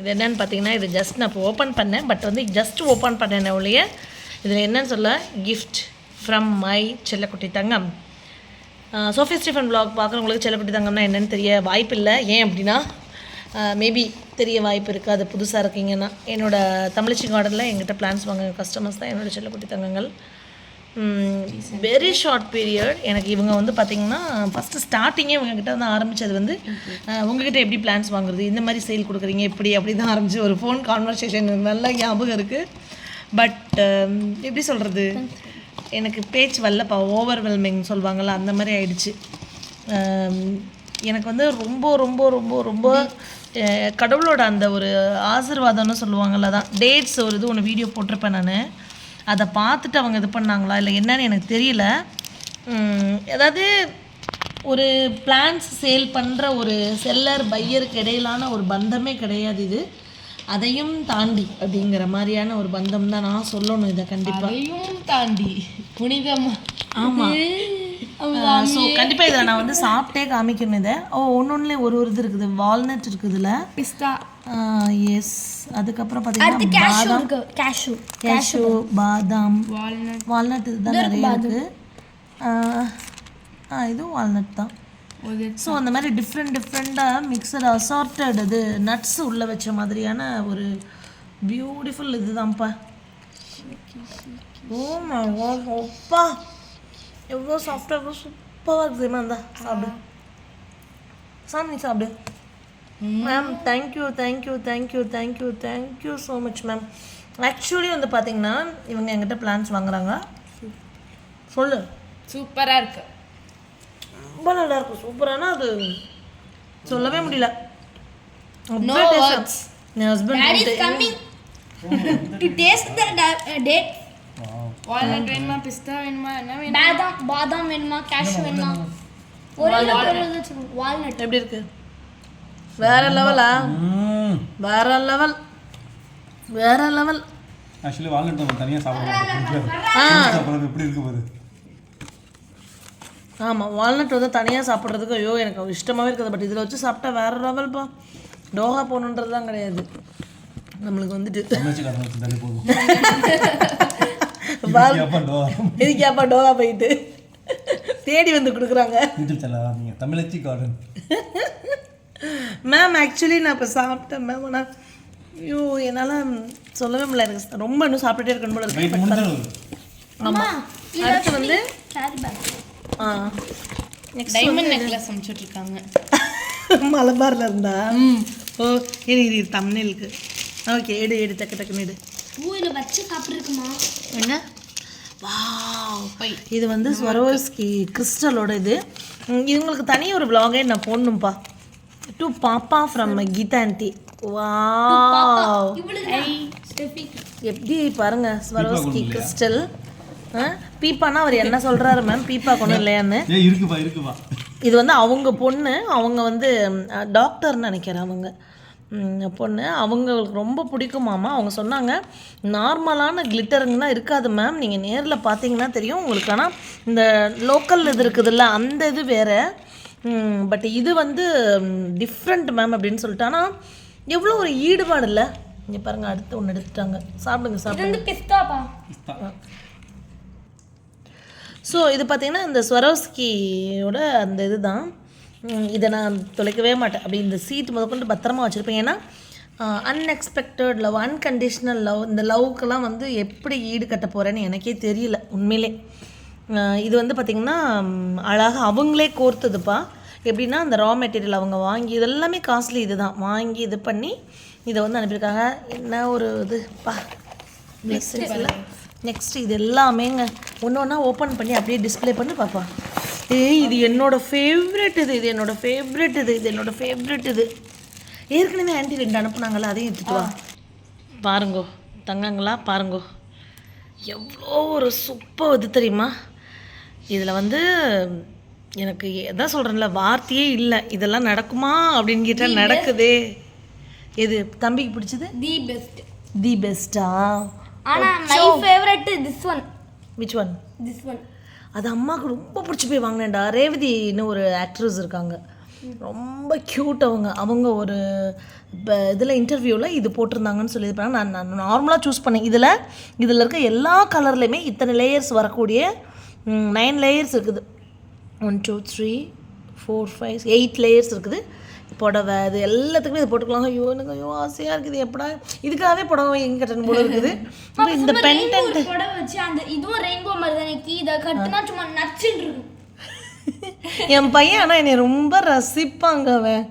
இது என்னென்னு பார்த்தீங்கன்னா இது ஜஸ்ட் நான் இப்போ ஓப்பன் பண்ணேன். பட் வந்து ஜஸ்ட் ஓப்பன் பண்ணேன் ஒழிய இதில் என்னன்னு சொல்ல கிஃப்ட் ஃப்ரம் மை செல்லக்குட்டி தங்கம். சோஃபி ஸ்டீஃபன் vlog பார்க்குறவங்களுக்கு செல்லக்குட்டி தங்கம்னா என்னென்னு தெரிய வாய்ப்பு இல்லை. ஏன் அப்படின்னா மேபி தெரிய வாய்ப்பு இருக்குது. அது புதுசாக இருக்கீங்கன்னா என்னோடய தமிழச்சி கார்டனில் எங்கிட்ட பிளான்ஸ் வாங்க கஸ்டமர்ஸ் தான் என்னோடய செல்லக்குட்டி தங்கங்கள். Very short period. எனக்கு இவங்க வந்து பார்த்திங்கன்னா ஃபஸ்ட்டு ஸ்டார்டிங்கே இவங்ககிட்ட வந்து ஆரம்பித்தது வந்து உங்ககிட்ட எப்படி பிளான்ஸ் வாங்குறது, இந்த மாதிரி சேல் கொடுக்குறீங்க இப்படி அப்படி தான் ஆரம்பிச்சு ஒரு ஃபோன் கான்வர்சேஷன் நல்லா ஞாபகம் இருக்குது. பட் எப்படி சொல்கிறது, எனக்கு பேச்சு வரலப்பா, ஓவர்வெல்மிங் சொல்லுவாங்கள்ல அந்த மாதிரி ஆயிடுச்சு. எனக்கு வந்து ரொம்ப ரொம்ப ரொம்ப ரொம்ப கடவுளோட அந்த ஒரு ஆசீர்வாதம்னு சொல்லுவாங்கள்ல தான். டேட்ஸ் ஒரு இது ஒன்று வீடியோ போட்டிருப்பேன் நான். அதை பார்த்துட்டு அவங்க இது பண்ணாங்களா இல்லை என்னன்னு எனக்கு தெரியல. அதாவது ஒரு பிளான்ஸ் சேல் பண்ணுற ஒரு செல்லர் பையருக்கு இடையிலான ஒரு பந்தமே கிடையாது இது. அதையும் தாண்டி அப்படிங்கிற மாதிரியான ஒரு பந்தம் தான் நான் சொல்லணும். இதை கண்டிப்பாக அதையும் தாண்டி புனிதம். ஆமாம். ஸோ கண்டிப்பாக இதை நான் வந்து சாப்பிட்டே காமிக்கணும். இதை ஒன்னொன்னுலேயே ஒரு இது இருக்குது. வால்நட் இருக்குதுல, பிஸ்தா, எஸ். அதுக்கப்புறம் பார்த்தீங்கன்னா கேஷு, பாதாம், வால்நட் இதுதான் நிறைய இருக்குது. இதுவும் வால்நட் தான். ஸோ அந்த மாதிரி டிஃப்ரெண்ட்டாக மிக்சட் அசார்ட்டட் இது நட்ஸ் உள்ளே வச்ச மாதிரியான ஒரு பியூட்டிஃபுல் இது தான்ப்பா. ஓ மை காட், அப்பா எவ்வளோ சாஃப்டாக எவ்வளோ சூப்பராக இருக்குதுமா. இருந்தா சாப்பிடு சாமி சாப்பிடு. Ma'am thank you so much ma'am. Actually வந்து பார்த்தீங்கன்னா இவங்க என்கிட்ட பிளான்ஸ் வாங்குறாங்க. சொல்லு. சூப்பராக இருக்கு, ரொம்ப நல்லா இருக்கும். சூப்பரானா அது சொல்லவே முடியல. என் ஹஸ்பண்ட் வால்நட் வேணுமா, பிஸ்தா வேணுமா, என்ன வேணும், பாதாம் வேணுமா, கேஷ்யூ வேணுமா, வால்நட் எப்படி இருக்கு? வேற லெவலா? வேற லெவல். ஆக்சுவலி வால்நட் நம்ம தனியாக சாப்பிடுறது எப்படி இருக்கு பாரு. ஆமாம், வால்நட் வந்து தனியாக சாப்பிட்றதுக்கு ஐயோ எனக்கு இஷ்டமாகவே இருக்குது. பட் இதில் வச்சு சாப்பிட்டா வேற லெவல்ப்பா. டோஹா போகணுன்றது தான் கிடையாது நம்மளுக்கு வந்துட்டு. இதுக்கேப்பா டோஹா போயிட்டு தேடி வந்து கொடுக்குறாங்க. தமிழச்சி கார்டன் மேம். ஆக்சுவலி நான் இப்போ சாப்பிட்டேன் மேம். ஆனால் ஐயோ என்னால் சொல்லவே முடியல. எனக்கு ரொம்ப இன்னும் சாப்பிட்டுட்டே இருக்கணும் போல இருக்கு. ஆமாம். அடுத்து வந்து டைமண்ட் நெக்லஸ் அனுப்பிச்சுட்ருக்காங்க மலபாரில் இருந்தா. ஓ இது தம்ப்நெயிலுக்கு. ஓகே எடு டக்குன்னு எடு. ஊரில் வச்சு சாப்பிட்ருக்குமா என்ன? வாவ், இது வந்து ஸ்வரோஸ்கி கிறிஸ்டலோட இது. இவங்களுக்கு தனியாக ஒரு vlog நான் போடணும்ப்பா. டு பாப்பா ஃப்ரம் கீதா ஆண்டி. வாவ், எப்படி பாருங்க ஸ்வரோஸ்கி கிறிஸ்டல். பீப்பானா அவர் என்ன சொல்கிறாரு மேம், பீப்பா கொண்டு இல்லையான்னு. இருக்குப்பா. இது வந்து அவங்க பொண்ணு, அவங்க வந்து டாக்டர்னு நினைக்கிறேன். அவங்க பொண்ணு, அவங்களுக்கு ரொம்ப பிடிக்குமாமா. அவங்க சொன்னாங்க நார்மலான கிளிட்டருங்கன்னா இருக்காது மேம், நீங்கள் நேரில் பார்த்தீங்கன்னா தெரியும் உங்களுக்கு. ஆனால் இந்த லோக்கல் இது இருக்குதுல்ல அந்த இது வேறு. பட் இது வந்து டிஃப்ரெண்ட் மேம் அப்படின்னு சொல்லிட்டு. ஆனால் எவ்வளோ ஒரு ஈடுபாடு இல்லை. இங்கே பாருங்கள், அடுத்து ஒன்று எடுத்துட்டாங்க. சாப்பிடுங்க. பிஸ்தாப்பா. ஸோ இது பார்த்திங்கன்னா இந்த ஸ்வரோஸ்கியோட அந்த இது தான். இதை நான் தொலைக்கவே மாட்டேன். அப்படி இந்த சீட் முதற்கொண்டு பத்திரமா வச்சுருப்பேன். ஏன்னா அன்எக்ஸ்பெக்டட் லவ், அன்கண்டிஷ்னல் லவ், இந்த லவ்க்கெல்லாம் வந்து எப்படி ஈடு கட்ட போகிறேன்னு எனக்கே தெரியல உண்மையிலே. இது வந்து பார்த்திங்கன்னா அழகாக அவங்களே கோர்த்ததுப்பா. எப்படின்னா அந்த ரா மெட்டீரியல் அவங்க வாங்கி, இதெல்லாமே காஸ்ட்லி இது தான் வாங்கி இது பண்ணி இதை வந்து அனுப்பியிருக்காங்க. என்ன ஒரு இதுப்பா. நெக்ஸ்ட்டு இது எல்லாமேங்க ஒன்று ஒன்றா ஓப்பன் பண்ணி அப்படியே டிஸ்பிளே பண்ணி பாப்பா. இது என்னோடய ஃபேவரெட். இது என்னோடய ஃபேவரெட். இது ஏற்கனவே ஆண்டி 2 அனுப்புனாங்களா, அதையும் எடுத்துட்டு வா. பாருங்கோ தங்கங்களா, பாருங்கோ எவ்வளோ ஒரு சூப்பர் இது தெரியுமா. இதில் வந்து எனக்கு எதான் சொல்கிறேன்ல, வார்த்தையே இல்லை. இதெல்லாம் நடக்குமா அப்படின்னு கேட்டால் நடக்குதே. எது தம்பிக்கு பிடிச்சது? தி பெஸ்ட்டா? ஆனா my favourite this one. which one? This one. அது அம்மாவுக்கு ரொம்ப பிடிச்சி போய் வாங்கினேன்டா. ரேவதின்னு ஒரு ஆக்ட்ரஸ் இருக்காங்க. ரொம்ப க்யூட் அவங்க ஒரு இப்போ இதில் இன்டர்வியூவில் இது போட்டிருந்தாங்கன்னு சொல்லியிருப்பாங்க. நான் நார்மலாக சூஸ் பண்ணேன். இதில் இருக்க எல்லா கலர்லேயுமே இத்தனை லேயர்ஸ் வரக்கூடிய 9 லேயர்ஸ் இருக்குது. 1 2 3 4 5 8 லேயர்ஸ் இருக்குது. புடவை அது எல்லாத்துக்குமே இது போட்டுக்கலாம். ஐயோ ஆசையாக இருக்குது. எப்படா இதுக்காகவே புடவை எங்கே கட்டணும் போல இருக்குது. இந்த பெண்டன்ட் புடவை வச்சு அந்த இதுவும் ரெயின்போ மாதிரி தானே இதை கட்டினா சும்மா நச்சுன்னு இருக்கும். என் பையன் ஆனால் என்னை ரொம்ப ரசிப்பாங்க அவன்.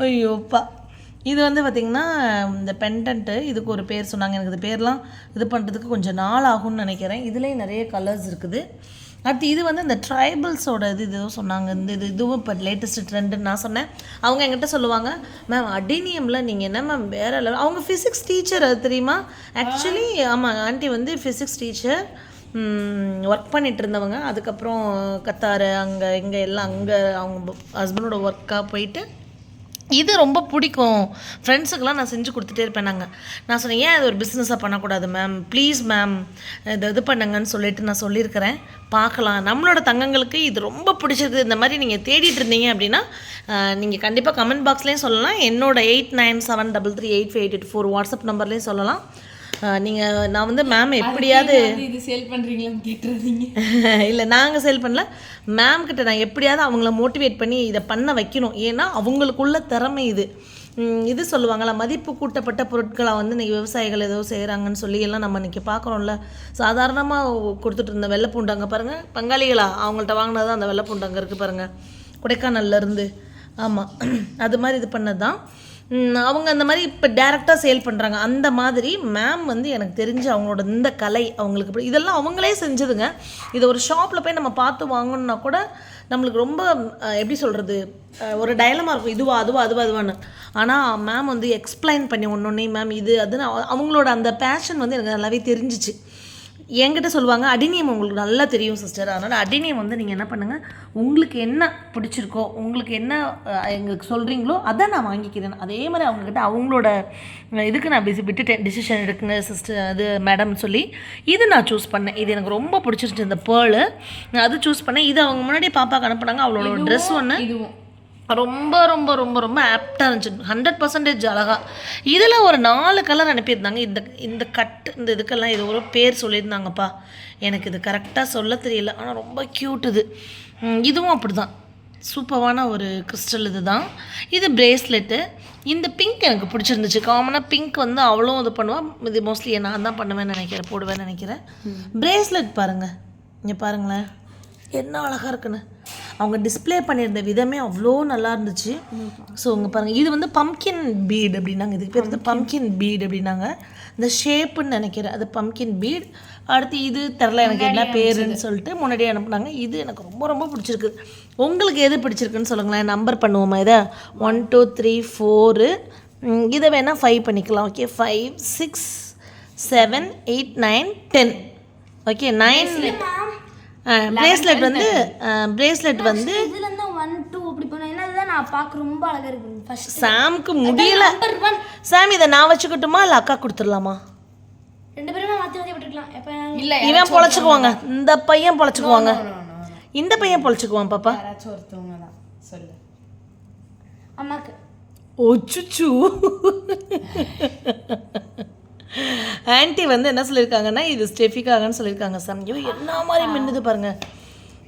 ஐயோப்பா இது வந்து பார்த்திங்கன்னா இந்த பெண்டன்ட்டு இதுக்கு ஒரு பேர் சொன்னாங்க. எனக்கு இது பேர்லாம் இது பண்ணுறதுக்கு கொஞ்சம் நாள் ஆகும்னு நினைக்கிறேன். இதுலேயும் நிறைய கலர்ஸ் இருக்குது. அடுத்து இது வந்து இந்த ட்ரைபல்ஸோட இதுவும் சொன்னாங்க. இதுவும் இப்போ லேட்டஸ்ட் ட்ரெண்டுன்னு நான் சொன்னேன். அவங்க என்கிட்ட சொல்லுவாங்க, மேம் அடினியமில் நீங்கள் என்ன மேம் வேறு லெவல். அவங்க ஃபிசிக்ஸ் டீச்சர் அது தெரியுமா? ஆக்சுவலி ஆமாம், ஆண்டி வந்து ஃபிசிக்ஸ் டீச்சர் ஒர்க் பண்ணிகிட்டு இருந்தவங்க. அதுக்கப்புறம் கத்தார் அங்கே இங்கே எல்லாம் அங்கே அவங்க ஹஸ்பண்டோட ஒர்க்காக போயிட்டு இது ரொம்ப பிடிக்கும் ஃப்ரெண்ட்ஸுக்கெல்லாம் நான் செஞ்சு கொடுத்துட்டே இருப்பேன். நான் சொன்னேன், ஏன் அது ஒரு பிஸ்னஸாக பண்ணக்கூடாது மேம், ப்ளீஸ் மேம் இது பண்ணுங்கன்னு சொல்லிட்டு நான் சொல்லியிருக்கிறேன். பார்க்கலாம், நம்மளோட தங்கங்களுக்கு இது ரொம்ப பிடிச்சிருக்கு. இந்த மாதிரி நீங்கள் தேடிட்டு இருந்தீங்க அப்படின்னா நீங்கள் கண்டிப்பாக கமெண்ட் பாக்ஸ்லேயும் சொல்லலாம். என்னோட 8973385884 வாட்ஸ்அப் நம்பர்லேயும் சொல்லலாம். நீங்கள் நான் வந்து மேம் எப்படியாவது இது சேல் பண்ணுறீங்களான்னு கேட்டுறாதீங்க. இல்லை நாங்கள் சேல் பண்ணல, மேம் கிட்ட நான் எப்படியாவது அவங்கள மோட்டிவேட் பண்ணி இதை பண்ண வைக்கணும். ஏன்னா அவங்களுக்குள்ள திறமை இது சொல்லுவாங்களா, மதிப்பு கூட்டப்பட்ட பொருட்களை வந்து இன்றைக்கி விவசாயிகள் ஏதோ செய்கிறாங்கன்னு சொல்லி எல்லாம் நம்ம இன்றைக்கி பார்க்குறோம்ல. சாதாரணமாக கொடுத்துட்டு இருந்த வெள்ளைப்பூண்டு அங்கே பாருங்கள், பங்காளிகளா அவங்கள்ட்ட வாங்கினது தான் அந்த வெள்ளைப்பூண்டு அங்கே இருக்குது பாருங்கள், கொடைக்கானல்லேருந்து. ஆமாம், அது மாதிரி இது பண்ணது தான் அவங்க. அந்த மாதிரி இப்போ டேரெக்டாக சேல் பண்ணுறாங்க. அந்த மாதிரி மேம் வந்து எனக்கு தெரிஞ்சு அவங்களோட இந்த கலை அவங்களுக்கு இதெல்லாம் அவங்களே செஞ்சதுங்க. இதை ஒரு ஷாப்பில் போய் நம்ம பார்த்து வாங்கணுன்னா கூட நம்மளுக்கு ரொம்ப எப்படி சொல்கிறது, ஒரு டயலமாக இருக்கும், அதுவான்னு. ஆனால் மேம் வந்து எக்ஸ்பிளைன் பண்ணி ஒன்றொன்னே மேம் இது அதுன்னு அவங்களோட அந்த பேஷன் வந்து எனக்கு நல்லாவே தெரிஞ்சிச்சு. என்கிட்ட சொல்லுவாங்க, அடினியம் உங்களுக்கு நல்லா தெரியும் சிஸ்டர், அதனால் அடினியம் வந்து நீங்கள் என்ன பண்ணுங்கள், உங்களுக்கு என்ன பிடிச்சிருக்கோ, உங்களுக்கு என்ன எங்களுக்கு சொல்கிறீங்களோ அதை நான் வாங்கிக்கிறேன். அதே மாதிரி அவங்கக்கிட்ட அவங்களோட இதுக்கு நான் விட்டுட்டேன், டிசிஷன் எடுக்குங்க சிஸ்டர் அது மேடம் சொல்லி. இது நான் சூஸ் பண்ணேன். இது எனக்கு ரொம்ப பிடிச்சிருச்சு, இந்த பேர்லு. அது சூஸ் பண்ணேன். இது அவங்க முன்னாடியே பாப்பாக்கு அனுப்புனாங்க. அவளோட ட்ரெஸ் ஒன்று இதுவும் ரொம்ப ரொம்ப ரொம்ப ரொம்ப ஆப்டாக இருந்துச்சு, 100% அழகாக. இதில் ஒரு 4 கலர் அனுப்பியிருந்தாங்க. இந்த கட்டு இந்த இதுக்கெல்லாம் இது ஒரு பேர் சொல்லியிருந்தாங்கப்பா, எனக்கு இது கரெக்டாக சொல்ல தெரியல, ஆனால் ரொம்ப க்யூட். இதுவும் அப்படி தான் சூப்பரான ஒரு கிறிஸ்டல். இது பிரேஸ்லெட்டு. இந்த பிங்க் எனக்கு பிடிச்சிருந்துச்சு. காமனாக பிங்க் வந்து அவ்வளோ இது பண்ணுவாள். இது மோஸ்ட்லி நான் தான் பண்ணுவேன்னு நினைக்கிறேன், போடுவேன்னு நினைக்கிறேன். பிரேஸ்லெட் பாருங்கள், இங்கே பாருங்களேன் என்ன அழகாக இருக்குன்னு. அவங்க டிஸ்பிளே பண்ணியிருந்த விதமே அவ்வளோ நல்லா இருந்துச்சு. ஸோ இங்கே பாருங்கள், இது வந்து பம்கின் பீட் அப்படின்னாங்க. இதுக்கு பேர் வந்து பம்கின் பீட் அப்படின்னாங்க. இந்த ஷேப்புன்னு நினைக்கிறேன், அது பம்கின் பீட். அடுத்து இது தெரில எனக்கு என்ன பேருன்னு சொல்லிட்டு முன்னாடியே அனுப்புனாங்க. இது எனக்கு ரொம்ப ரொம்ப பிடிச்சிருக்கு. உங்களுக்கு எது பிடிச்சிருக்குன்னு சொல்லுங்களேன். நம்பர் பண்ணுவோமா இதை? 1 2 3 4. இதை வேணால் 5 பண்ணிக்கலாம். ஓகே, 5 6 7 8 9 10. ஓகே, 9 பிரேஸ்லெட் வந்து இதுல இருந்து 1 2 அப்படி பண்ணா என்ன நான் பார்க்க ரொம்ப அழகா இருக்கு. ஃபர்ஸ்ட் சாம்க்கு முடியல. சாம் இதை நான் வச்சுக்கிட்டுமா இல்லை அக்கா கொடுத்துடலாமா? 2 பேருமே மாற்றி விட்டுக்கலாம். எப்போ இல்லை, இவன் பொழைச்சிக்குவாங்க, இந்த பையன் பொழைச்சிக்குவாங்க, இந்த பையன் பொழைச்சிக்குவான். பாப்பா யாராச்சும் ஒருத்தவங்க தான் சொல்லு. அம்மாக்கு ஒச்சுச்சு. ஆன்ட்டி வந்து என்ன சொல்லியிருக்காங்கன்னா, இது ஸ்டெஃபிக்காகன்னு சொல்லியிருக்காங்க. சாம் ஐயோ என்ன மாதிரி மின்னுது பாருங்கள்.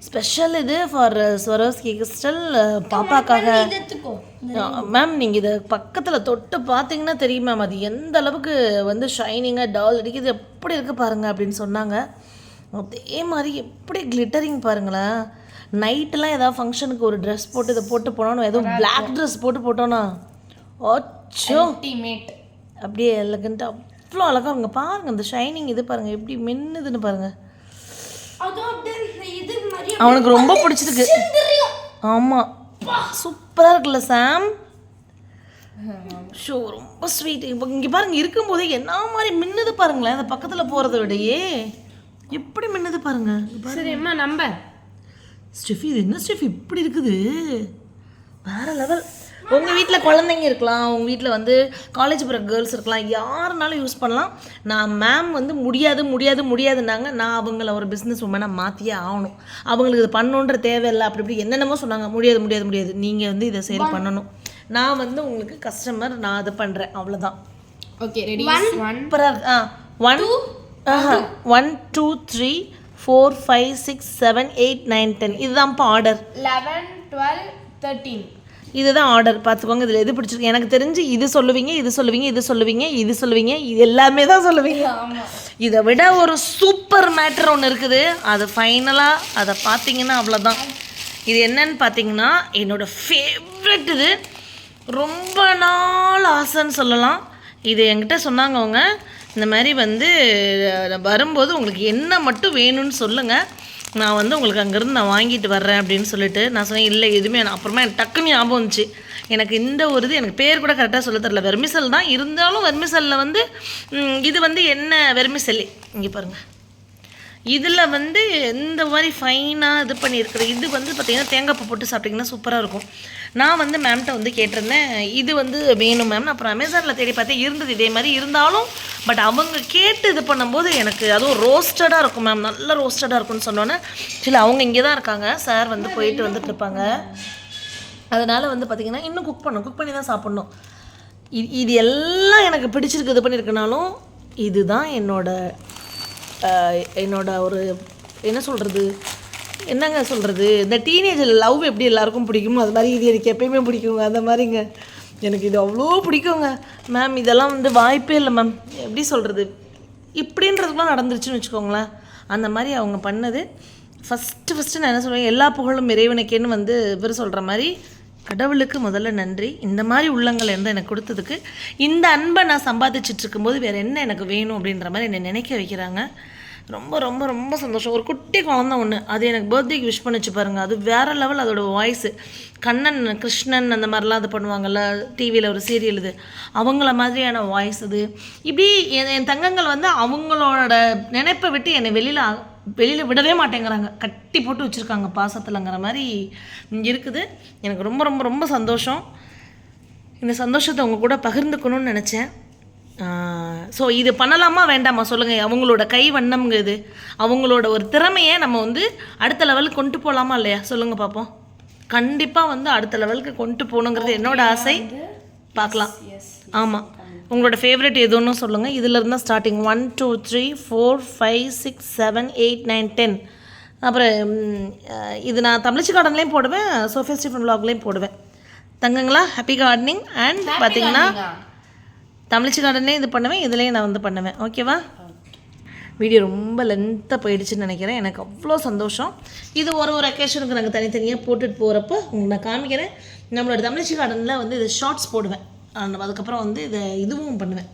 ஸ்பெஷல் இது ஃபார் ஸ்வரோஸ்கி கிறிஸ்டல் பாப்பாக்காக. மேம் நீங்கள் இதை பக்கத்தில் தொட்டு பார்த்தீங்கன்னா தெரியும் மேம், அது எந்த அளவுக்கு வந்து ஷைனிங்காக டால் அடிக்குது, எப்படி இருக்குது பாருங்கள் அப்படின்னு சொன்னாங்க. அதே மாதிரி எப்படி கிளிட்டரிங் பாருங்களேன். நைட்டெலாம் ஏதாவது ஃபங்க்ஷனுக்கு ஒரு ட்ரெஸ் போட்டு இதை போட்டு போனோன்னு, எதுவும் பிளாக் ட்ரெஸ் போட்டோன்னா ஓச்சோ அப்படியே எலகண்ட்டாக அவ்வளோ அழகாக இருங்க. பாருங்கள் இந்த ஷைனிங் இது பாருங்கள் எப்படி மின்னுதுன்னு பாருங்கள். அவனுக்கு ரொம்ப பிடிச்சிருக்கு. ஆமாம், சூப்பராக இருக்குல்ல சாம்? ஷோ ரொம்ப ஸ்வீட். இப்போ இங்கே பாருங்கள், இருக்கும்போதே என்ன மாதிரி மின்னுது பாருங்களேன். அந்த பக்கத்தில் போகிறத விடையே எப்படி மின்னுது பாருங்கள். சரி அம்மா நம்பர் ஸ்டெஃபி, இது என்ன ஸ்டெஃபி இப்படி இருக்குது, வேற லெவல். உங்கள் வீட்டில் குழந்தைங்க இருக்கலாம், உங்கள் வீட்டில் வந்து காலேஜ் போகிற கேர்ள்ஸ் இருக்கலாம், யாருனாலும் யூஸ் பண்ணலாம். நான் மேம் வந்து முடியாதுன்னாங்க. நான் அவங்கள ஒரு பிஸ்னஸ் உமனாக மாற்றியே ஆகணும். அவங்களுக்கு இது பண்ணணுன்ற தேவையில்லை அப்படி இப்படி என்னென்னமோ சொன்னாங்க. முடியாது, நீங்கள் வந்து இதை சேல் பண்ணணும். நான் வந்து உங்களுக்கு கஸ்டமர், நான் அதை பண்ணுறேன், அவ்வளோதான். ஓகே ரெடி 1 1 2 3 4 5 6 7 8 9 10 இதுதான்ப்பா ஆர்டர். 11 12 13 இதுதான் ஆர்டர். பார்த்துக்கோங்க, இதில் எது பிடிச்சிருக்கு. எனக்கு தெரிஞ்சு இது சொல்லுவீங்க, இது எல்லாமே தான் சொல்லுவீங்க. இதை விட ஒரு சூப்பர் மேட்டர் ஒன்று இருக்குது. அது ஃபைனலாக அதை பார்த்தீங்கன்னா அவ்வளோதான். இது என்னன்னு பார்த்தீங்கன்னா என்னோடய ஃபேவரட். இது ரொம்ப நாள் ஆசைன்னு சொல்லலாம். இது என்கிட்ட சொன்னாங்க அவங்க, இந்த மாதிரி வந்து வரும்போது உங்களுக்கு என்ன மட்டும் வேணும்னு சொல்லுங்கள், நான் வந்து உங்களுக்கு அங்கேருந்து நான் வாங்கிட்டு வர்றேன் அப்படின்னு சொல்லிட்டு நான் சொன்னேன். இல்லை எதுவுமே அப்புறமா எனக்கு டக்குன்னு ஞாபகம் வந்துச்சு. எனக்கு இந்த ஒரு இது எனக்கு பேர் கூட கரெக்டாக சொல்ல தரல. வெர்மிசல் தான், இருந்தாலும் வெர்மிசலில் வந்து இது வந்து என்ன வெர்மிசல்லி இங்கே பாருங்கள். இதில் வந்து இந்த மாதிரி ஃபைனாக இது பண்ணியிருக்கிற இது வந்து பார்த்திங்கன்னா தேங்காய் பூ போட்டு சாப்பிட்டிங்கன்னா சூப்பராக இருக்கும். நான் வந்து மேம்கிட்ட வந்து கேட்டிருந்தேன், இது வந்து வேணும் மேம். அப்புறம் அமேசானில் தேடி பார்த்தேன், இருந்தது இதே மாதிரி. இருந்தாலும் பட் அவங்க கேட்டு இது பண்ணும்போது எனக்கு அதுவும் ரோஸ்டடாக இருக்கும் மேம், நல்லா ரோஸ்டடாக இருக்கும்னு சொன்னோன்னே இல்லை அவங்க இங்கே தான் இருக்காங்க, சார் வந்து போயிட்டு வந்துட்டு இருப்பாங்க. அதனால் வந்து பார்த்திங்கன்னா இன்னும் குக் பண்ணி தான் சாப்பிட்ணும். இது எல்லாம் எனக்கு பிடிச்சிருக்கு, இது பண்ணியிருக்கனாலும் இதுதான் என்னோட ஒரு என்ன சொல்கிறது, இந்த டீனேஜில் லவ் எப்படி எல்லாருக்கும் பிடிக்குமோ அது மாதிரி இது எனக்கு எப்பயுமே பிடிக்குங்க. அந்த மாதிரிங்க எனக்கு இது அவ்வளோ பிடிக்குங்க மேம். இதெல்லாம் வந்து வாய்ப்பே இல்லை மேம். எப்படி சொல்கிறது, இப்படின்றதுக்குலாம் நடந்துருச்சுன்னு வச்சுக்கோங்களேன். அந்த மாதிரி அவங்க பண்ணது ஃபஸ்ட்டு நான் என்ன சொல்லுவேன், எல்லா புகழும் இறைவனுக்கேன்னு வந்து இவர் சொல்கிற மாதிரி கடவுளுக்கு முதல்ல நன்றி. இந்த மாதிரி உள்ளங்கள் இருந்து எனக்கு கொடுத்ததுக்கு. இந்த அன்பை நான் சம்பாதிச்சுட்டு இருக்கும்போது வேறு என்ன எனக்கு வேணும் அப்படின்ற மாதிரி என்னை நினைக்க வைக்கிறாங்க. ரொம்ப ரொம்ப ரொம்ப சந்தோஷம். ஒரு குட்டி குழந்தை ஒன்று அது எனக்கு பர்த்டேக்கு விஷ் பண்ணிச்சு பாருங்கள். அது வேறு லெவல். அதோட வாய்ஸு கண்ணன் கிருஷ்ணன் அந்த மாதிரிலாம் அது பண்ணுவாங்கள்ல டிவியில் ஒரு சீரியல், இது அவங்கள மாதிரியான வாய்ஸ். அது இப்படி என் தங்கங்கள் வந்து அவங்களோட நினைப்பை விட்டு என்னை வெளியில் விடவே மாட்டேங்கிறாங்க, கட்டி போட்டு வச்சுருக்காங்க பாசத்தில்ங்கிற மாதிரி இருக்குது. எனக்கு ரொம்ப ரொம்ப ரொம்ப சந்தோஷம். இந்த சந்தோஷத்தை அவங்க கூட பகிர்ந்துக்கணும்னு நினச்சேன். ஸோ இது பண்ணலாமா வேண்டாமா சொல்லுங்கள். அவங்களோட கை வண்ணம்ங்க இது. அவங்களோட ஒரு திறமையை நம்ம வந்து அடுத்த லெவலுக்கு கொண்டு போகலாமா இல்லையா சொல்லுங்கள் பார்ப்போம். கண்டிப்பாக வந்து அடுத்த லெவலுக்கு கொண்டு போகணுங்கிறது என்னோட ஆசை. பார்க்கலாம். ஆமாம், உங்களோட ஃபேவரட் எதுன்னு சொல்லுங்கள். இதில் இருந்தால் ஸ்டார்டிங் 1 2 3 4 5 6 7 8 9 10. அப்புறம் இது நான் தமிழ்ச்சி கார்டன்லேயும் போடுவேன், சோஃபியா ஸ்டீஃபன் vlogலேயும் போடுவேன். தங்கங்களா ஹாப்பி கார்டனிங். அண்ட் பார்த்தீங்கன்னா தமிழ்ச்சி கார்டன்லேயும் இது பண்ணுவேன், இதுலேயும் நான் வந்து பண்ணுவேன். ஓகேவா? வீடியோ ரொம்ப லென்த்தாக போயிடுச்சுன்னு நினைக்கிறேன். எனக்கு அவ்வளோ சந்தோஷம். இது ஒரு அக்கேஷனுக்கு நாங்கள் தனித்தனியாக போட்டுட்டு போகிறப்ப உங்களுக்கு நான் காமிக்கிறேன். நம்மளோட தமிழ்ச்சி கார்டனில் வந்து இது ஷார்ட்ஸ் போடுவேன். அதுக்கப்புறம் வந்து இதுவும் பண்ணுவேன்,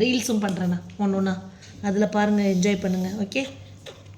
ரீல்ஸும் பண்ணுறேன் நான் ஒன்று ஒன்றா. அதில் பாருங்கள், என்ஜாய் பண்ணுங்கள். ஓகே.